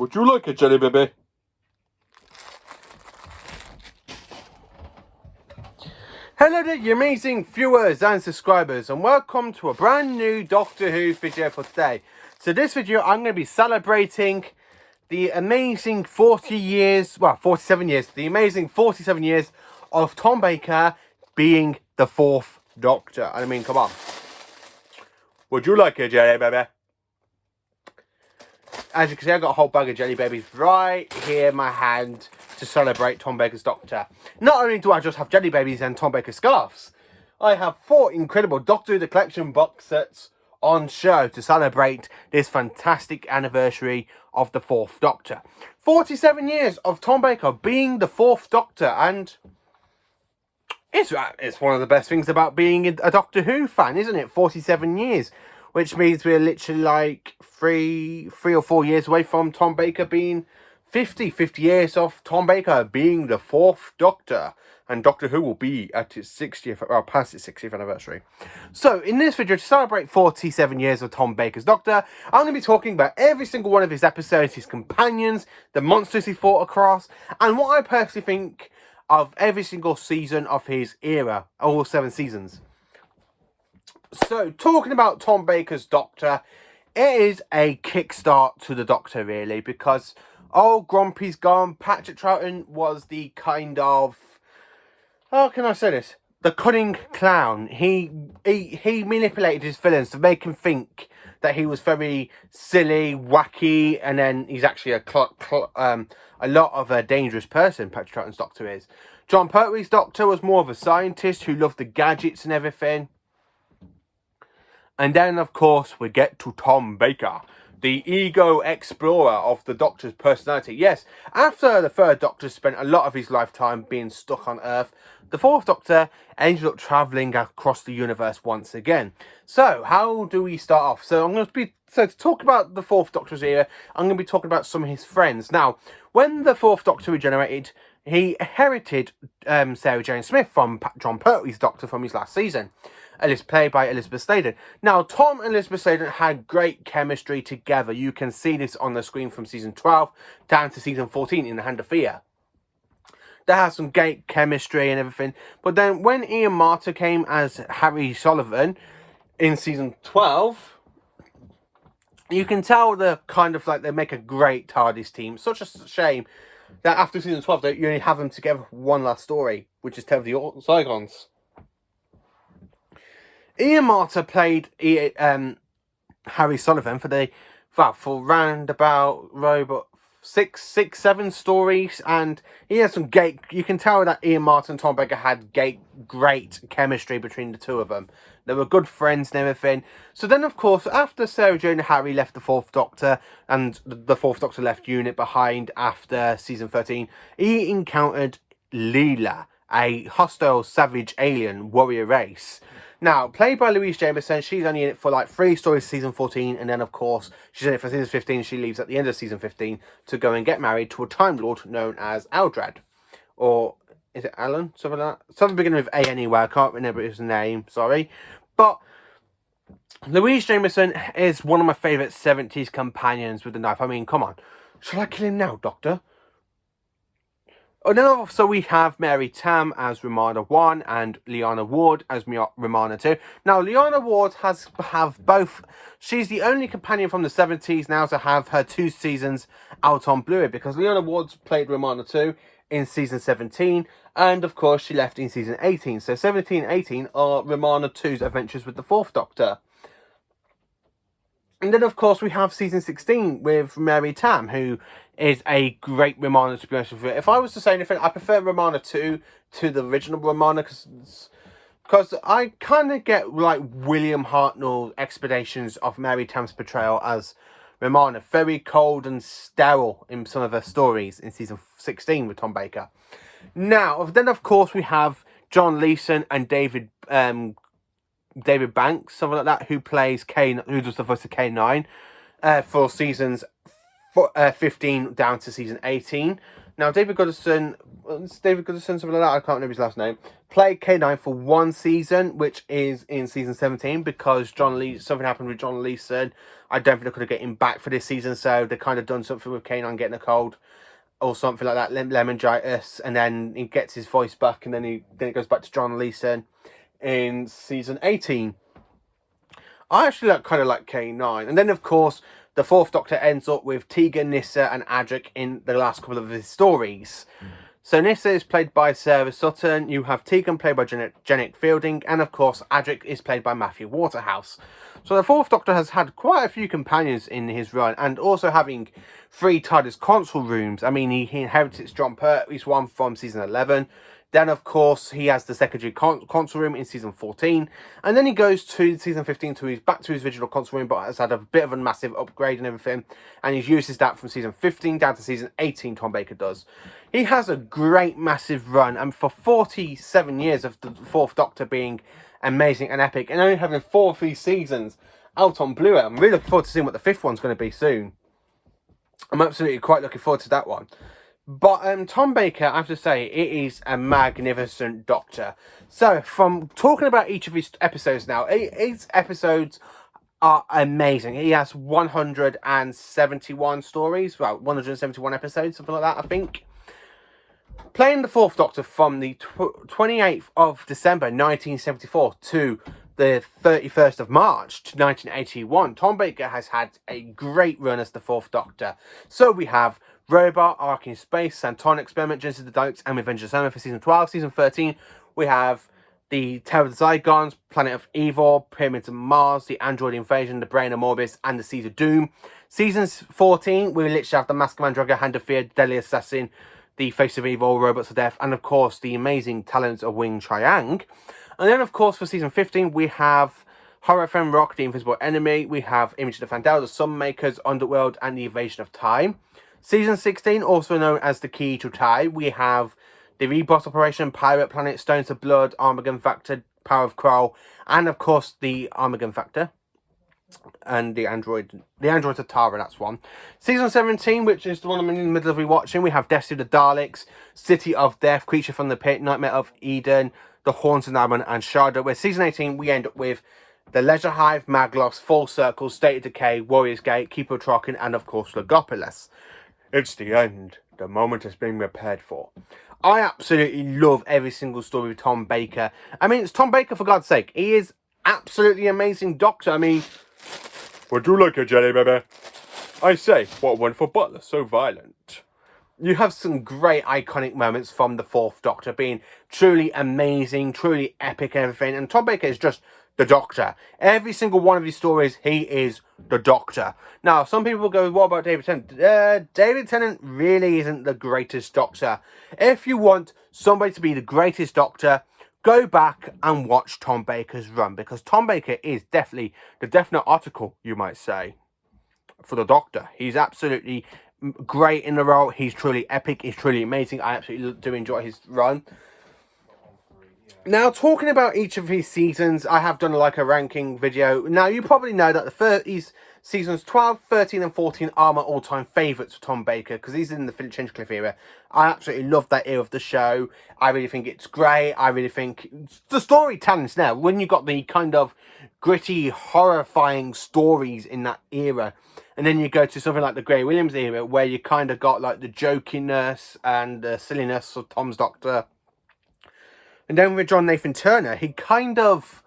Would you like a jelly baby? Hello there, you amazing viewers and subscribers, and welcome to a brand new Doctor Who video for today. So this video, I'm going to be celebrating the amazing 47 years, the amazing 47 years of Tom Baker being the 4th Doctor. I mean, come on. Would you like a jelly baby? As you can see, I've got a whole bag of jelly babies right here in my hand to celebrate Tom Baker's Doctor. Not only do I just have jelly babies and Tom Baker scarves, I have 4 incredible Doctor Who The Collection box sets on show to celebrate this fantastic anniversary of the 4th Doctor. 47 years of Tom Baker being the 4th Doctor, and it's one of the best things about being a Doctor Who fan, isn't it? 47 years. Which means we're literally like three or 4 years away from Tom Baker being 50 years of Tom Baker being the 4th Doctor. And Doctor Who will be at its 60th, well, past its 60th anniversary. So, in this video, to celebrate 47 years of Tom Baker's Doctor, I'm going to be talking about every single one of his episodes, his companions, the monsters he fought across, and what I personally think of every single season of his era, all 7 seasons. So, talking about Tom Baker's Doctor, it is a kickstart to the Doctor, really, because old Grumpy's gone. Patrick Troughton was the kind of, how can I say this? The cunning clown. He manipulated his villains to make him think that he was very silly, wacky, and then he's actually a lot of a dangerous person, Patrick Troughton's Doctor is. John Pertwee's Doctor was more of a scientist who loved the gadgets and everything. And then, of course, we get to Tom Baker, the ego explorer of the Doctor's personality. Yes, after the 3rd Doctor spent a lot of his lifetime being stuck on Earth, the 4th Doctor ended up travelling across the universe once again. So, how do we start off? So, to talk about the 4th Doctor's era, I'm going to be talking about some of his friends. Now, when the 4th Doctor regenerated, he inherited Sarah Jane Smith from John Pertwee's Doctor from his last season. Played by Elizabeth Sladen. Now, Tom and Elizabeth Sladen had great chemistry together. You can see this on the screen from season 12 down to season 14 in The Hand of Fear. They had some great chemistry and everything. But then when Ian Marter came as Harry Sullivan in season 12, you can tell they're kind of like they make a great TARDIS team. Such a shame that after season 12, you only have them together for one last story, which is Tale of the Zygons. Ian Marter played Harry Sullivan for round about 7 stories, and he had some great. You can tell that Ian Marter and Tom Baker had great chemistry between the two of them. They were good friends and everything. So then, of course, after Sarah Jane and Harry left the 4th Doctor, and the 4th Doctor left UNIT behind after season 13, he encountered Leela, a hostile, savage alien warrior race. Now, played by Louise Jameson, she's only in it for like 3 stories season 14, and then, of course, she's in it for season 15. She leaves at the end of season 15 to go and get married to a Time Lord known as Eldrad. Or, is it Alan? Something like that? Something beginning with A anyway. I can't remember his name, sorry. But Louise Jameson is one of my favourite 70s companions with the knife. I mean, come on. Shall I kill him now, Doctor? And then also we have Mary Tam as Romana 1 and Liana Ward as Romana 2. Now, Liana Ward have both. She's the only companion from the 70s now to have her 2 seasons out on Blu-ray, because Liana Ward played Romana 2 in season 17, and of course she left in season 18. So 17 and 18 are Romana 2's adventures with the 4th Doctor. And then, of course, we have season 16 with Mary Tam, who is a great Romana, to be honest with you. If I was to say anything, I prefer Romana 2 to the original Romana, because I kind of get, like, William Hartnell's explanations of Mary Tam's portrayal as Romana. Very cold and sterile in some of her stories in season 16 with Tom Baker. Now, then, of course, we have John Leeson and David Banks, something like that, who does the voice of K9 for seasons 15 down to season 18. Now, David Goodison, something like that, I can't remember his last name, played K9 for one season, which is in season 17, because something happened with John Leeson. I don't think they could have get him back for this season, so they kind of done something with K9 getting a cold or something like that, meningitis, and then he gets his voice back, and then it goes back to John Leeson in season 18. I actually kind of like K9, and then of course the Fourth Doctor ends up with Tegan, Nyssa, and Adric in the last couple of his stories. So Nyssa is played by Sarah Sutton, you have Tegan played by Janet Fielding, and of course Adric is played by Matthew Waterhouse. So the Fourth Doctor has had quite a few companions in his run, and also having 3 TARDIS console rooms. I mean, he inherits John Pertwee's one from season 11. Then, of course, he has the secondary console room in season 14. And then he goes to season 15 to back to his original console room, but has had a bit of a massive upgrade and everything. And he uses that from season 15 down to season 18, Tom Baker does. He has a great, massive run. And for 47 years of the Fourth Doctor being amazing and epic, and only having 4 of these seasons out on Blu-ray, I'm really looking forward to seeing what the 5th one's going to be soon. I'm absolutely quite looking forward to that one. But Tom Baker, I have to say, it is a magnificent Doctor. So, from talking about each of his episodes now, his episodes are amazing. He has 171 stories, well, 171 episodes, something like that, I think. Playing the Fourth Doctor from the 28th of December 1974 to the 31st of March to 1981, Tom Baker has had a great run as the Fourth Doctor. So we have Robot, Ark in Space, Santon Experiment, Genesis of the Daleks, and Revenge of the Summer for season 12. Season 13, we have the Terror of the Zygons, Planet of Evil, Pyramids of Mars, the Android Invasion, the Brain of Morbius, and the Seeds of Doom. Season 14, we literally have the Mask of Mandragora, Hand of Fear, Deadly Assassin, the Face of Evil, Robots of Death, and of course the amazing talents of Wing Chiang. And then of course for season 15, we have Horror FM Rock, The Invisible Enemy, we have Image of the Fandel, The Sunmakers, Underworld, and The Invasion of Time. Season 16, also known as The Key to Tai, we have The Reboot Operation, Pirate Planet, Stones of Blood, Armageddon Factor, Power of Kroll, and of course the Armageddon Factor. And the Androids of Tara, that's one. Season 17, which is the one I'm in the middle of rewatching, we have Destiny of the Daleks, City of Death, Creature from the Pit, Nightmare of Eden, The Haunts of Naman, and Sharda. Where season 18, we end up with The Leisure Hive, Maglos, Full Circle, State of Decay, Warrior's Gate, Keeper of Trocken, and of course Logopolis. It's the end. The moment is being prepared for. I absolutely love every single story with Tom Baker. I mean, it's Tom Baker, for God's sake. He is absolutely amazing Doctor. I mean, would you like a jelly, baby? I say, what a wonderful butler, so violent. You have some great iconic moments from the Fourth Doctor, being truly amazing, truly epic and everything. And Tom Baker is just the Doctor. Every single one of his stories, he is the Doctor. Now, some people will go, what about David Tennant? David Tennant really isn't the greatest Doctor. If you want somebody to be the greatest Doctor, go back and watch Tom Baker's run, because Tom Baker is definitely the definite article, you might say, for the Doctor. He's absolutely great in the role. He's truly epic. He's truly amazing. I absolutely do enjoy his run. Now, talking about each of his seasons, I have done like a ranking video. Now, you probably know that the seasons 12, 13 and 14 are my all-time favourites for Tom Baker, because he's in the Philip Hinchcliffe era. I absolutely love that era of the show. I really think it's great. I really think the storytelling's now, when you got the kind of gritty, horrifying stories in that era, and then you go to something like the Grey Williams era, where you kind of got like the jokiness and the silliness of Tom's Doctor. And then with John Nathan Turner, he kind of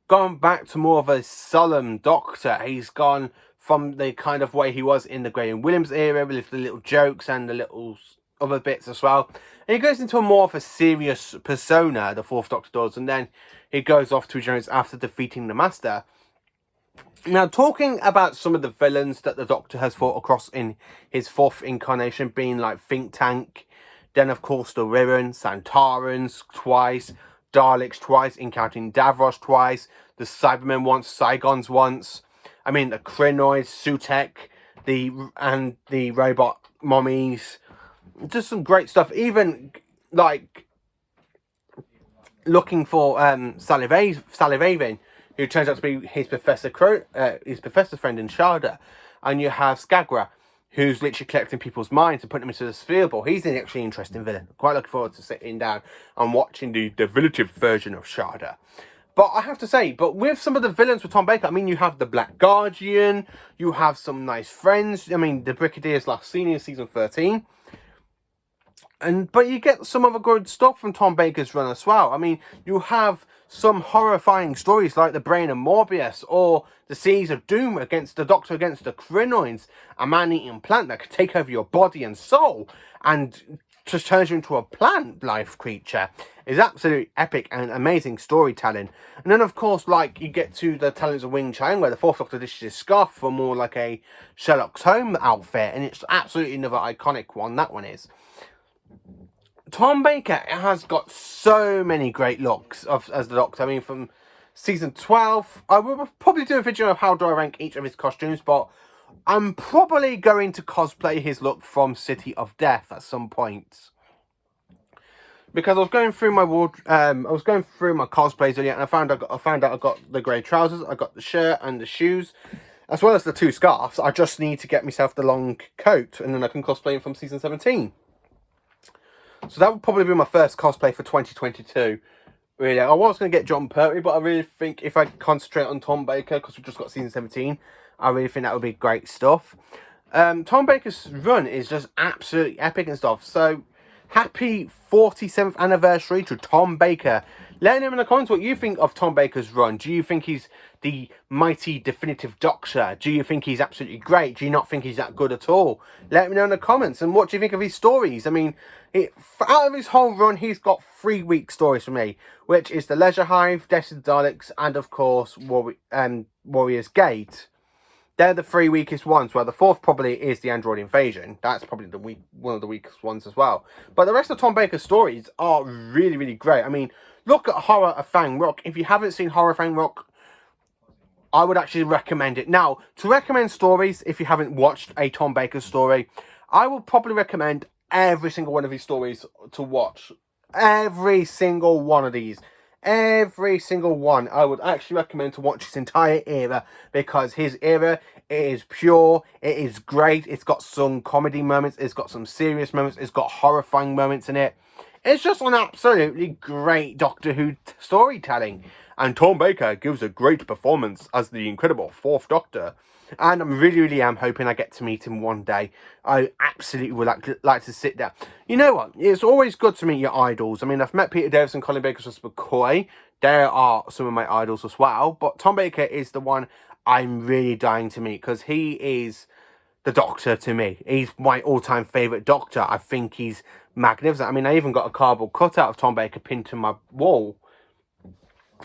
gone back to more of a solemn Doctor. He's gone from the kind of way he was in the Graham Williams era, with the little jokes and the little other bits as well. And he goes into a more of a serious persona, the Fourth Doctor does, and then he goes off to regenerate after defeating the Master. Now, talking about some of the villains that the Doctor has fought across in his fourth incarnation, being like Think Tank, then of course the Rirran, Santarans twice, Daleks twice, encountering Davros twice, the Cybermen once, Cygons once, I mean the Krynoids, Sutek, and the robot mommies. Just some great stuff. Even like looking for Salivavin, who turns out to be his professor friend in Sharda, and you have Skagra. who's literally collecting people's minds and putting them into the sphere ball. He's an actually interesting villain. Quite looking forward to sitting down and watching the definitive version of Shada. But I have to say, but with some of the villains with Tom Baker, I mean, you have the Black Guardian, you have some nice friends. I mean, the Brigadier's last seen in season 13. But you get some other good stuff from Tom Baker's run as well. I mean, you have some horrifying stories like the Brain of Morbius or the Seas of Doom against the Doctor against the Crinoids, a man-eating plant that could take over your body and soul and just turns you into a plant-life creature. It's absolutely epic and amazing storytelling. And then, of course, like, you get to the Talents of Wing Chang, where the Fourth Doctor dishes his scarf for more like a Sherlock Holmes outfit, and it's absolutely another iconic one, that one is. Tom Baker has got so many great looks as the Doctor. I mean, from season 12, I will probably do a video of how do I rank each of his costumes, but I'm probably going to cosplay his look from City of Death at some point. Because I was going through my cosplays earlier, and I found out I got the grey trousers, I got the shirt and the shoes, as well as the 2 scarves. I just need to get myself the long coat, and then I can cosplay him from season 17. So that would probably be my first cosplay for 2022. Really, I was going to get John Pertwee, but I really think if I concentrate on Tom Baker, because we've just got season 17, I really think that would be great stuff. Tom Baker's run is just absolutely epic and stuff. So, happy 47th anniversary to Tom Baker. Let me know in the comments what you think of Tom Baker's run. Do you think he's the mighty definitive Doctor? Do you think he's absolutely great? Do you not think he's that good at all? Let me know in the comments. And what do you think of his stories? I mean, out of his whole run, he's got 3 week stories for me, which is the Leisure Hive, Death of the Daleks, and of course, Warrior's Gate. They're the 3 weakest ones. Well, the 4th probably is the Android Invasion. That's probably one of the weakest ones as well. But the rest of Tom Baker's stories are really, really great. I mean, look at Horror of Fang Rock. If you haven't seen Horror of Fang Rock, I would actually recommend it. Now, to recommend stories, if you haven't watched a Tom Baker story, I will probably recommend every single one of his stories to watch. Every single one of these. Every single one. I would actually recommend to watch his entire era, because his era is pure, it is great, it's got some comedy moments, it's got some serious moments, it's got horrifying moments in it. It's just an absolutely great Doctor Who storytelling. And Tom Baker gives a great performance as the incredible 4th Doctor. And I really am hoping I get to meet him one day. I absolutely would like to sit down. You know what? It's always good to meet your idols. I mean, I've met Peter Davison, Colin Baker, Sus McCoy. They are some of my idols as well. But Tom Baker is the one I'm really dying to meet, because he is the Doctor to me. He's my all-time favourite Doctor. I think he's magnificent. I mean, I even got a cardboard cutout of Tom Baker pinned to my wall,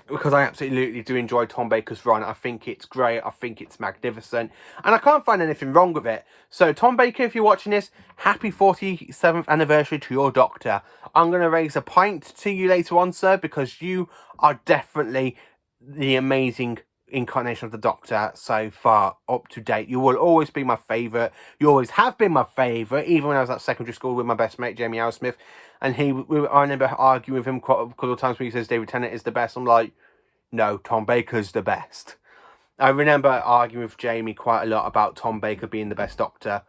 because I absolutely do enjoy Tom Baker's run. I think it's great. I think it's magnificent. And I can't find anything wrong with it. So, Tom Baker, if you're watching this, happy 47th anniversary to your Doctor. I'm going to raise a pint to you later on, sir, because you are definitely the amazing incarnation of the Doctor so far, up to date. You will always be my favourite. You always have been my favourite, even when I was at secondary school with my best mate, Jamie Arrowsmith. And I remember arguing with him quite a couple of times when he says David Tennant is the best. I'm like, no, Tom Baker's the best. I remember arguing with Jamie quite a lot about Tom Baker being the best Doctor.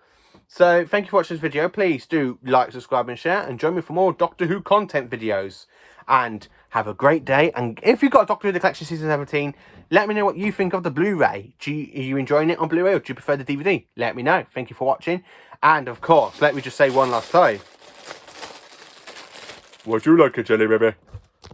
So, thank you for watching this video. Please do like, subscribe and share. And join me for more Doctor Who content videos. And have a great day. And if you've got Doctor Who The Collection Season 17, let me know what you think of the Blu-ray. Are you enjoying it on Blu-ray, or do you prefer the DVD? Let me know. Thank you for watching. And, of course, let me just say one last time. Would you like a jelly, baby?